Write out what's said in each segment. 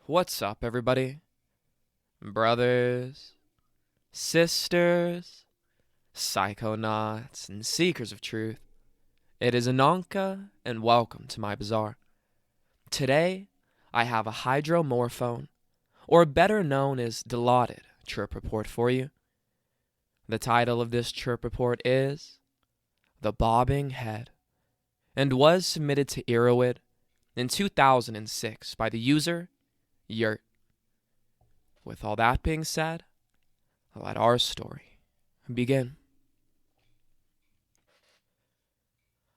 What's up, everybody? Brothers, sisters, psychonauts, and seekers of truth. It is Ananka, and welcome to my bazaar. Today, I have a Hydromorphone, or better known as Dilaudid, chirp report for you. The title of this chirp report is The Bobbing Head, and was submitted to Erowid in 2006 by the user Yurt. With all that being said, let our story begin.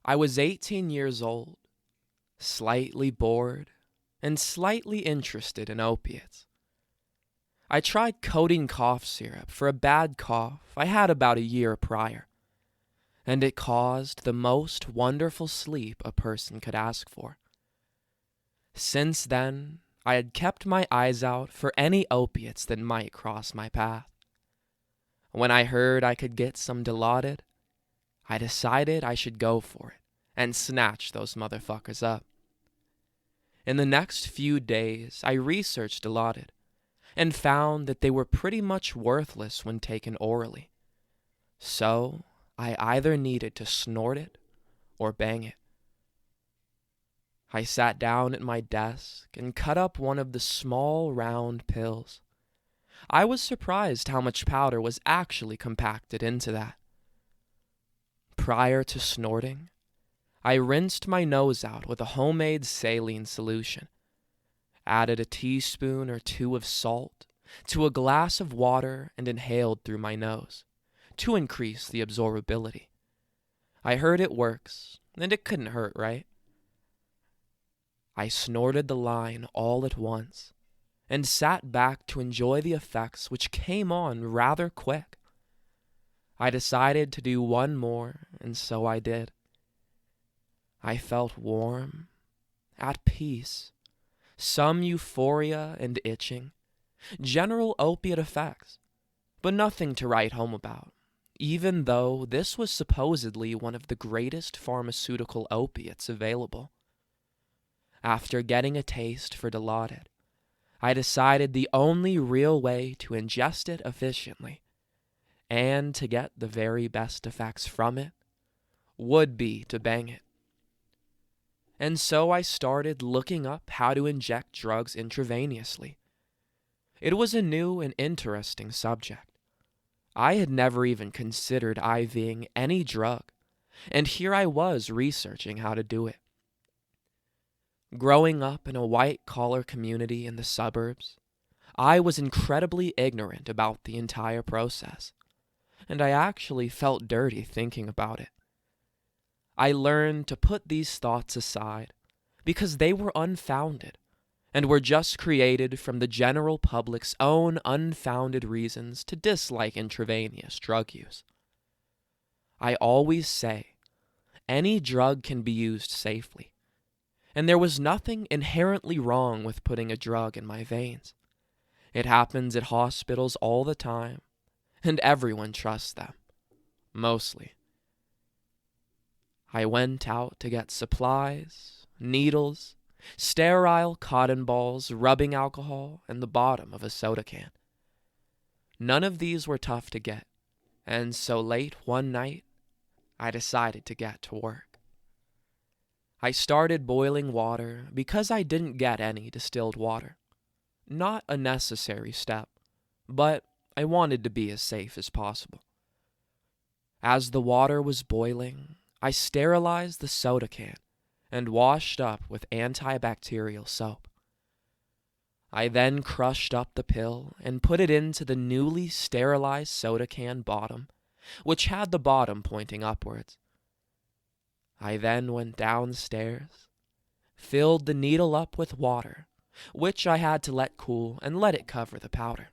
I was 18 years old, slightly bored, and slightly interested in opiates. I tried codeine cough syrup for a bad cough I had about a year prior, and it caused the most wonderful sleep a person could ask for. Since then, I had kept my eyes out for any opiates that might cross my path. When I heard I could get some Dilaudid, I decided I should go for it and snatch those motherfuckers up. In the next few days, I researched Dilaudid and found that they were pretty much worthless when taken orally. So, I either needed to snort it or bang it. I sat down at my desk and cut up one of the small round pills. I was surprised how much powder was actually compacted into that. Prior to snorting, I rinsed my nose out with a homemade saline solution, added a teaspoon or two of salt to a glass of water and inhaled through my nose to increase the absorbability. I heard it works, and it couldn't hurt, right? I snorted the line all at once and sat back to enjoy the effects, which came on rather quick. I decided to do one more, and so I did. I felt warm, at peace, some euphoria and itching, general opiate effects, but nothing to write home about, even though this was supposedly one of the greatest pharmaceutical opiates available. After getting a taste for Dilaudid, I decided the only real way to ingest it efficiently and to get the very best effects from it would be to bang it. And so I started looking up how to inject drugs intravenously. It was a new and interesting subject. I had never even considered IVing any drug, and here I was researching how to do it. Growing up in a white-collar community in the suburbs, I was incredibly ignorant about the entire process, and I actually felt dirty thinking about it. I learned to put these thoughts aside because they were unfounded and were just created from the general public's own unfounded reasons to dislike intravenous drug use. I always say, any drug can be used safely, and there was nothing inherently wrong with putting a drug in my veins. It happens at hospitals all the time, and everyone trusts them. Mostly. I went out to get supplies, needles, sterile cotton balls, rubbing alcohol, and the bottom of a soda can. None of these were tough to get, and so late one night, I decided to get to work. I started boiling water because I didn't get any distilled water. Not a necessary step, but I wanted to be as safe as possible. As the water was boiling, I sterilized the soda can and washed up with antibacterial soap. I then crushed up the pill and put it into the newly sterilized soda can bottom, which had the bottom pointing upwards. I then went downstairs, filled the needle up with water, which I had to let cool and let it cover the powder.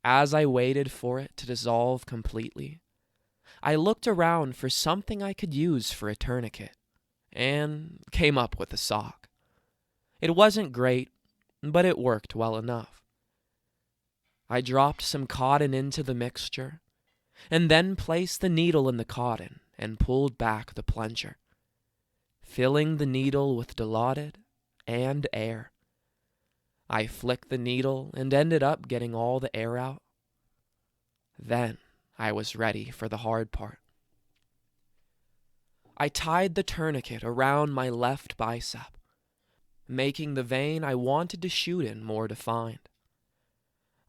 As I waited for it to dissolve completely, I looked around for something I could use for a tourniquet, and came up with a sock. It wasn't great, but it worked well enough. I dropped some cotton into the mixture, and then placed the needle in the cotton and pulled back the plunger, filling the needle with Dilaudid and air. I flicked the needle and ended up getting all the air out. Then I was ready for the hard part. I tied the tourniquet around my left bicep, making the vein I wanted to shoot in more defined.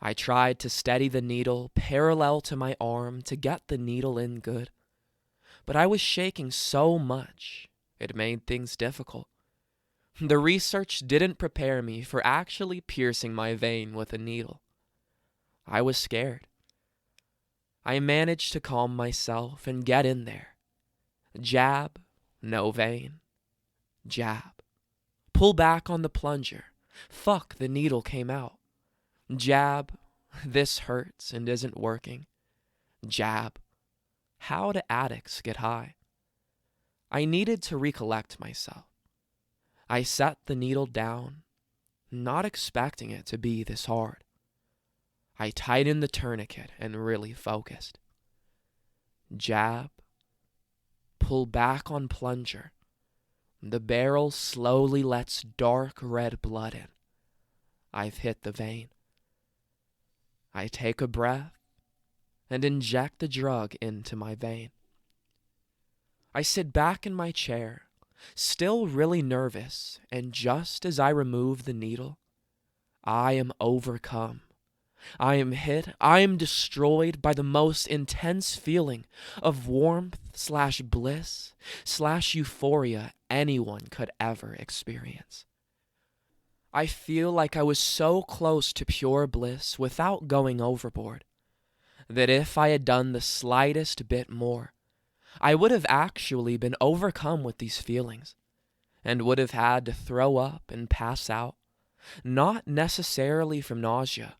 I tried to steady the needle parallel to my arm to get the needle in good, but I was shaking so much it made things difficult. The research didn't prepare me for actually piercing my vein with a needle. I was scared. I managed to calm myself and get in there. Jab, no vein. Jab. Pull back on the plunger. Fuck, the needle came out. Jab, this hurts and isn't working. Jab. How do addicts get high? I needed to recollect myself. I set the needle down, not expecting it to be this hard. I tightened the tourniquet and really focused. Jab. Pull back on plunger. The barrel slowly lets dark red blood in. I've hit the vein. I take a breath and inject the drug into my vein. I sit back in my chair, still really nervous, and just as I remove the needle, I am overcome. I am hit, I am destroyed by the most intense feeling of warmth/bliss/euphoria anyone could ever experience. I feel like I was so close to pure bliss without going overboard, that if I had done the slightest bit more, I would have actually been overcome with these feelings, and would have had to throw up and pass out, not necessarily from nausea,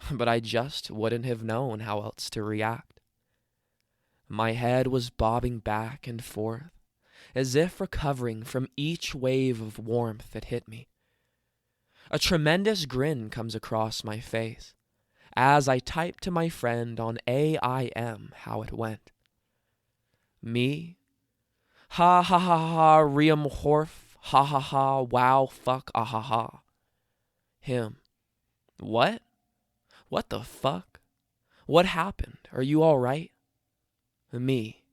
but I just wouldn't have known how else to react. My head was bobbing back and forth, as if recovering from each wave of warmth that hit me. A tremendous grin comes across my face as I type to my friend on AIM how it went. Me? Ha ha ha ha, Riam Horf, ha ha ha, wow, fuck, ah ha ha. Him. What? What the fuck? What happened? Are you all right? Me.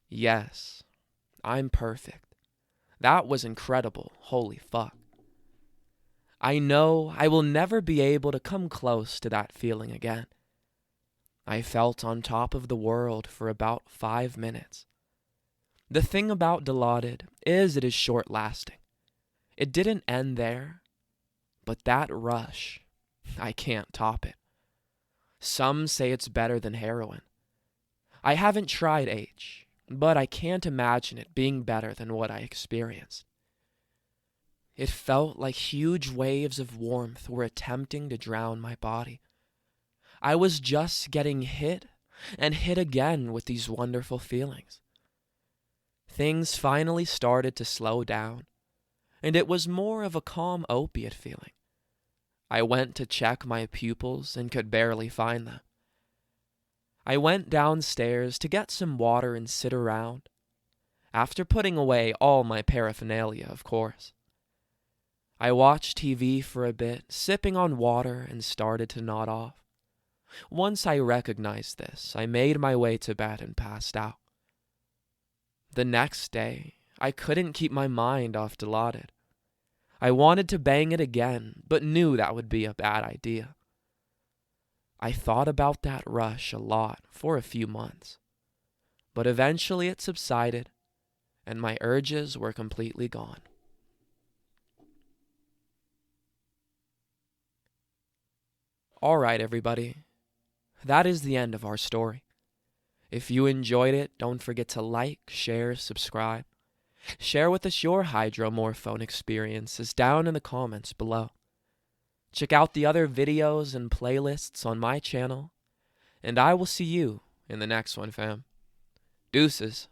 Yes, I'm perfect. That was incredible. Holy fuck. I know I will never be able to come close to that feeling again. I felt on top of the world for about 5 minutes. The thing about Dilaudid is it is short-lasting. It didn't end there, but that rush, I can't top it. Some say it's better than heroin. I haven't tried H, but I can't imagine it being better than what I experienced. It felt like huge waves of warmth were attempting to drown my body. I was just getting hit and hit again with these wonderful feelings. Things finally started to slow down, and it was more of a calm opiate feeling. I went to check my pupils and could barely find them. I went downstairs to get some water and sit around, after putting away all my paraphernalia, of course. I watched TV for a bit, sipping on water, and started to nod off. Once I recognized this, I made my way to bed and passed out. The next day, I couldn't keep my mind off Dilaudid. I wanted to bang it again, but knew that would be a bad idea. I thought about that rush a lot for a few months, but eventually it subsided, and my urges were completely gone. All right, everybody. That is the end of our story. If you enjoyed it, don't forget to like, share, subscribe. Share with us your Hydromorphone experiences down in the comments below. Check out the other videos and playlists on my channel, and I will see you in the next one, fam. Deuces.